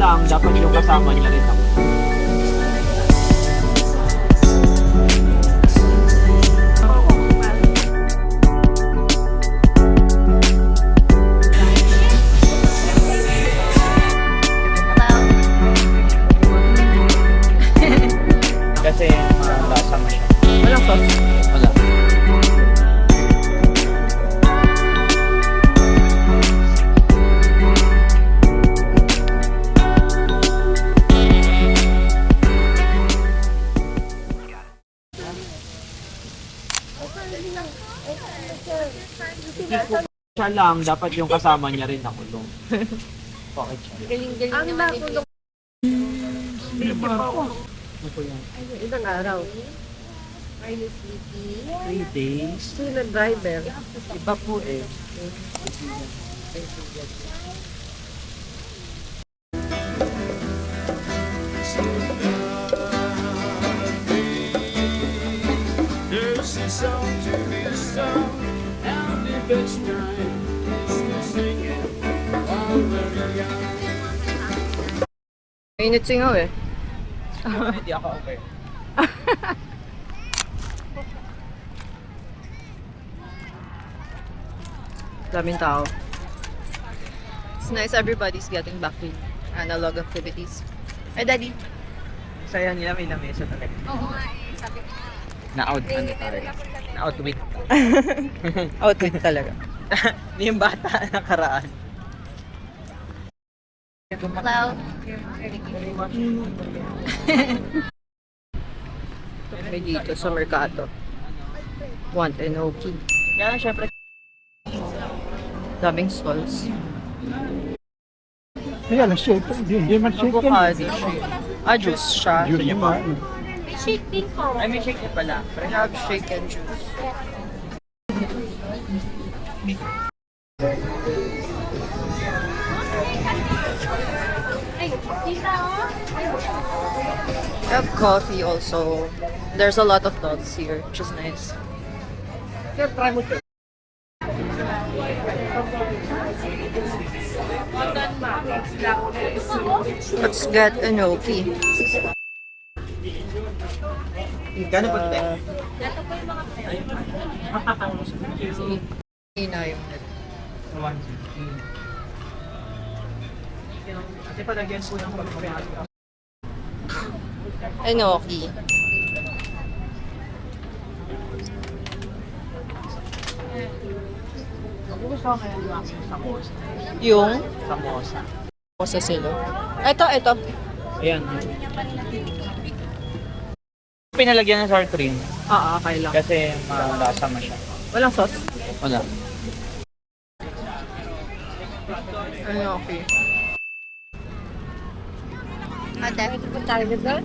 lang, dapat yung kasama niya rin ako. Kasi lasa mo siya. Walang sauce. Wala. Siya lang, dapat yung kasama niya rin ako doon. Bakit siya? Galing-galing Ang naman ni nakulong. Ilang araw? Are you sleepy? 3 days? Sino driver? Iba po eh. There's a song to be sung, and the best time is to sing it while we're young. Mainit singaw eh. Hindi ako okay. Daming tao. It's nice everybody's getting back to analog activities. Ay, Daddy. Saya nila may lamesa talaga. Oo nga eh, sabi ko. Na-out ano tayo. Na-outwit. Outfit talaga. Yung bata nakaraan. Hello. May dito sa Mercato. Want and okay. Kaya syempre Daming stalls. Ayan, shake. Hindi man shake yan. Avocado shake. Ah, juice siya. Juice naman. May shake din po. ay may shake niya pala. I have shake and juice. Ay, tita oh. I have coffee also. There's a lot of dogs here, which is nice. Let's get a gnocchi. Gano'n po ito? Ina yung Kasi palagyan po ng pagkakasya. gnocchi. Ako gusto ko ngayon yung aking samosa. Yung Samosa. sa silo. Ito. Ayan. Pinalagyan ng sour cream Okay lang. kasi malasa mo siya. Walang sauce. Wala. Gnocchi. Ate, punta tayo doon?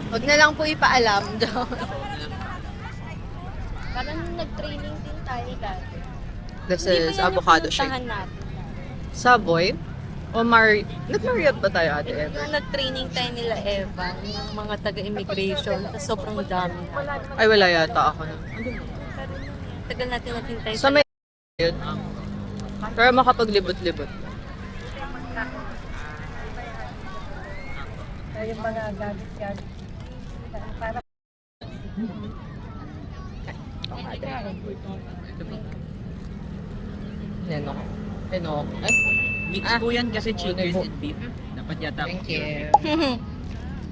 Huwag na lang po ipaalam doon. Parang nag-training din tayo dati. This Hindi is mo yan avocado napinuntahan shake. natin. Savoy? O Nag-Marriott ba tayo ate ever? Nung nag-training tayo nila Evan, yung mga taga-immigration, tapos sobrang dami na. Ay, wala yata ako na. Tagal natin naghintay Sa may yun. Pero makapaglibot-libot. Eno. Ay, Mix po yan kasi chicken and beef. Dapat yata. thank you.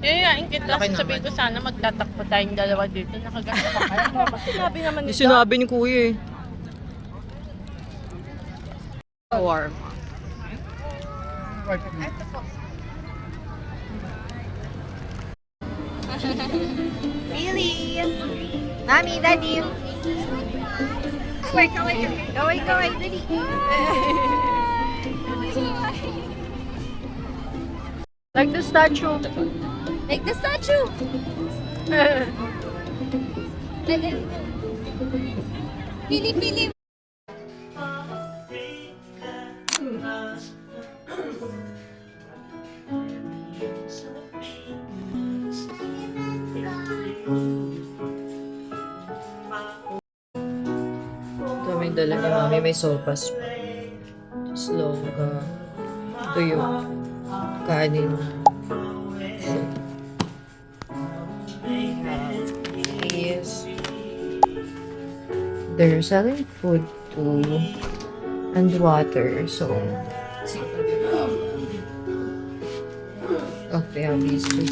Yayain kita. Laki Sabi naman. ko sana magtatakbo tayong dalawa dito. Nakagano pa kayo. Sinabi naman Yung nito. sinabi ni kuya eh. Warm. Really? Mommy, Daddy. Kaway, Daddy. Like the statue. Like the statue. Pili. Daming dala ni mami. May sopas. Sloga. tuyo, kanin. Yes. They're selling food too and water, so oh, they have these two.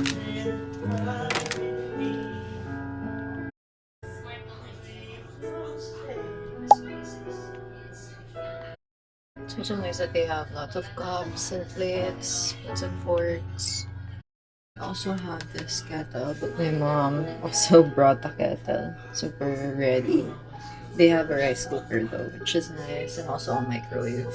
It's also nice that they have lots of cups and plates and forks. I also have this kettle, but my mom also brought a kettle. Super ready. They have a rice cooker though, which is nice, and also a microwave.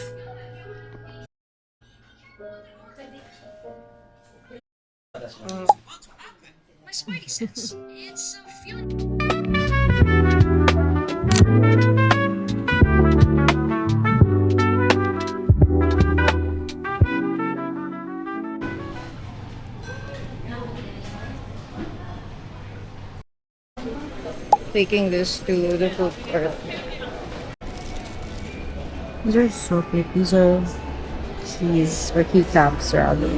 Taking this to the food court. These are so cute. These are keys or keycaps rather.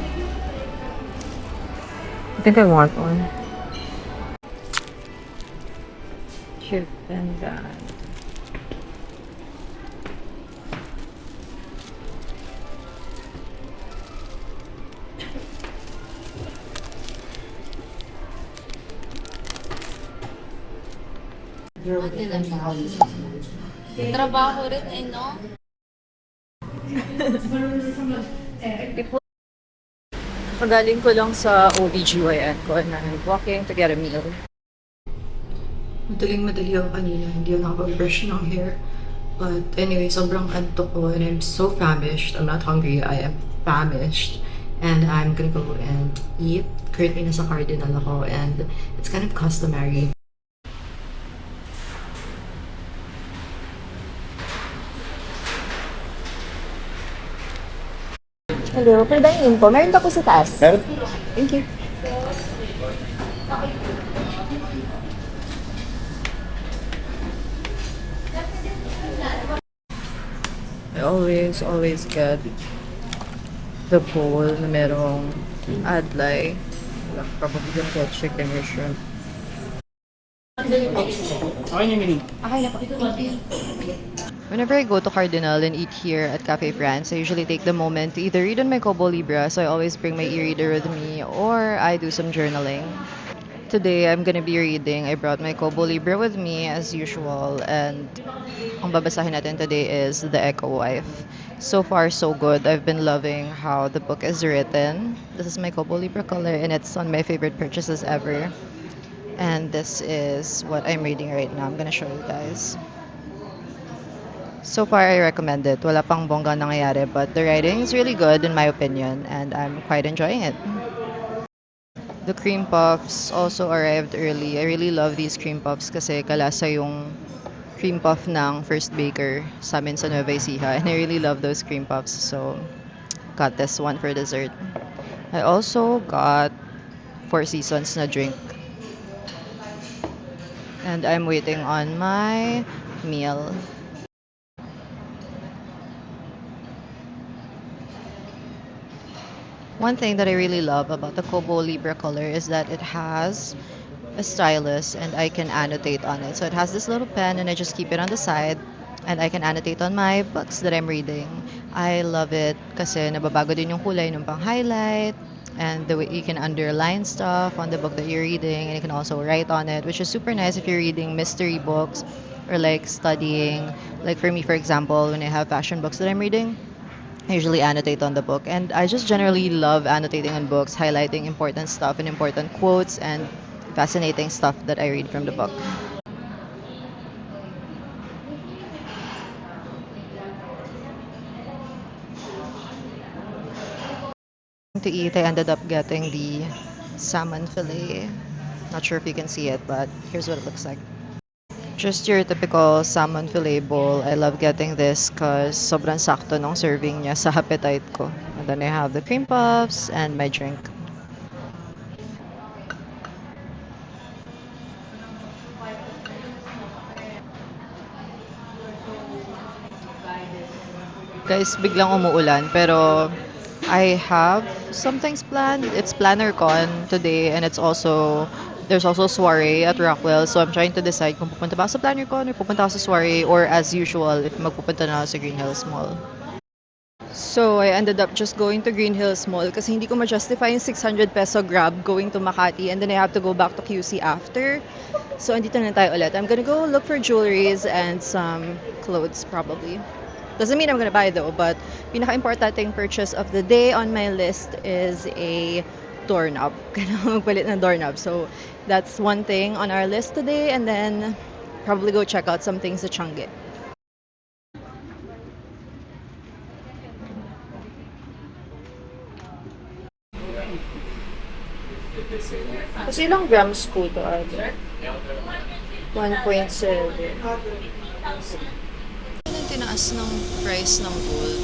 I think I want one. Cute and that. Trabaho rin eh, no? Kagaling ko lang sa OBGYN ko and I'm walking to get a meal. Madali ako kanina. Hindi ako nakapag-brush ng hair. But anyway, sobrang antok ko and I'm so famished. I'm not hungry. I am famished. And I'm gonna go and eat. Currently nasa Cardinal ako and it's kind of customary. Hello, for dining po, meron pa po sa taas. Meron? Thank you. I always get the bowl na merong adlay. Probably gonna get chicken or shrimp. Okay na mini. Whenever I go to Cardinal and eat here at Cafe France, I usually take the moment to either read on my Kobo Libra, so I always bring my e-reader with me, or I do some journaling. Today, I'm gonna be reading. I brought my Kobo Libra with me as usual, and ang babasahin natin today is The Echo Wife. So far, so good. I've been loving how the book is written. This is my Kobo Libra color, and it's on my favorite purchases ever. And this is what I'm reading right now. I'm gonna show you guys. So far, I recommend it. Wala pang bongga nangyayari, but the writing is really good in my opinion, and I'm quite enjoying it. The cream puffs also arrived early. I really love these cream puffs kasi kalasa yung cream puff ng First Baker sa amin sa Nueva Ecija, and I really love those cream puffs, so got this one for dessert. I also got Four Seasons na drink. And I'm waiting on my meal. One thing that I really love about the Kobo Libra color is that it has a stylus and I can annotate on it. So it has this little pen and I just keep it on the side and I can annotate on my books that I'm reading. I love it kasi nababago din yung kulay ng pang-highlight and the way you can underline stuff on the book that you're reading, and you can also write on it, which is super nice if you're reading mystery books or like studying. Like for me, for example, when I have fashion books that I'm reading, I usually annotate on the book, and I just generally love annotating on books, highlighting important stuff and important quotes and fascinating stuff that I read from the book. To eat, I ended up getting the salmon fillet. Not sure if you can see it, but here's what it looks like. Just your typical salmon fillet bowl. I love getting this because sobrang sakto nung serving niya sa appetite ko. And then I have the cream puffs and my drink. Guys, biglang umuulan pero I have some things planned. It's PlannerCon today, and there's also soiree at Rockwell. So I'm trying to decide kung pupunta ba ako sa PlannerCon or pupunta ako sa soiree, or as usual, if magpupunta na ako sa Green Hills Mall. So I ended up just going to Green Hills Mall kasi hindi ko ma-justify yung 600 peso grab going to Makati, and then I have to go back to QC after. So andito na tayo ulit. I'm gonna go look for jewelries and some clothes probably. Doesn't mean I'm gonna buy though, but pinaka-importanting purchase of the day on my list is a doorknob. Kailangan magpalit ng doorknob. So that's one thing on our list today, and then probably go check out some things at Changi. Kasi ilang grams po ito, Ate? 1.7. Yung tinaas ng price ng gold,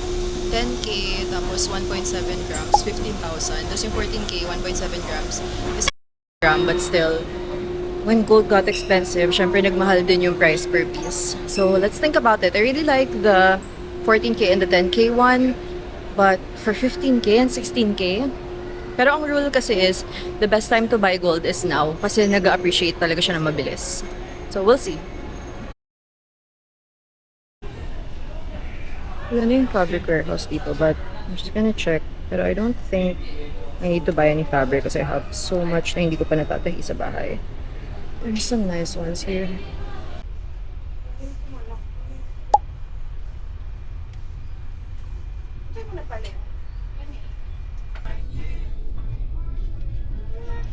10K, tapos 1.7 grams, 15,000. Tapos yung 14K, 1.7 grams is gram, but still, when gold got expensive, syempre nagmahal din yung price per piece. So let's think about it. I really like the 14K and the 10K one, but for 15K and 16K, pero ang rule kasi is, the best time to buy gold is now kasi nag-appreciate talaga siya na mabilis. So we'll see. Wala na yung fabric warehouse dito, but I'm just gonna check. Pero I don't think I need to buy any fabric kasi I have so much na hindi ko pa natatahi sa bahay. There's some nice ones here.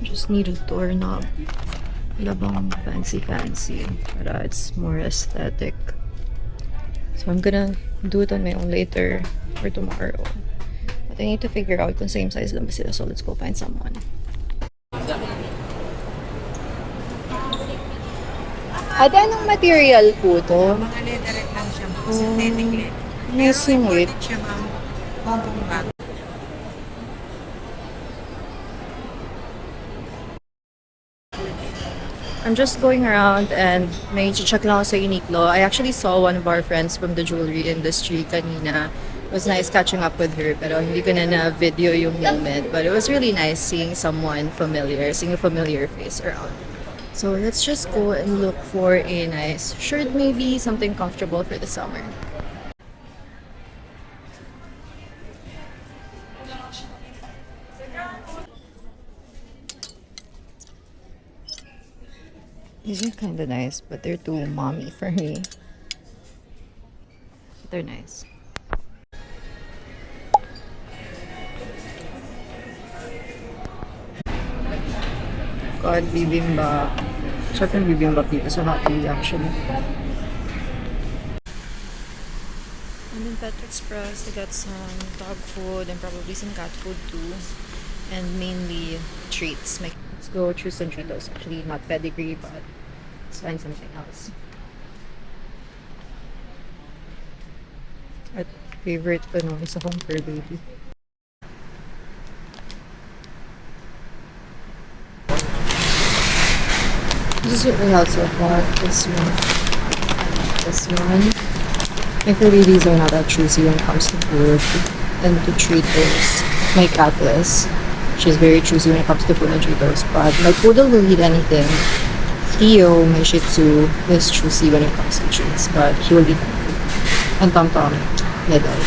Just need a doorknob. Labang fancy. Para it's more aesthetic. So I'm gonna do it on my own later or tomorrow. But I need to figure out kung same size lang ba sila. So let's go find someone. Ate, anong material po to? Mga leatherette lang siya. Synthetic leather. Nice yung weight. Siya, ma'am. Bumbong bag. I'm just going around and may check lang ako sa Uniqlo. I actually saw one of our friends from the jewelry industry kanina. It was nice catching up with her, pero hindi ko na na-video yung moment. But it was really nice seeing someone familiar, seeing a familiar face around. So let's just go and look for a nice shirt, maybe something comfortable for the summer. These are kind of nice, but they're too mommy for me. But they're nice. God, bibimbap. Sarap yung bibimbap dito sa Hottie, actually. And in Pet Express, I got some dog food and probably some cat food too. And mainly treats. Let's go choose some Cheetos. Actually, not pedigree, but let's find something else. At favorite ko no, isa kong fur baby. This is what we have so far. This one. This one. My fur babies are not that choosy when it comes to food and to treaters. My cat is. She's very choosy when it comes to food and treaters. But my poodle will eat anything. Theo, my Shih Tzu, is choosy when it comes to treats. But he will eat anything. And Tom Tom, middle.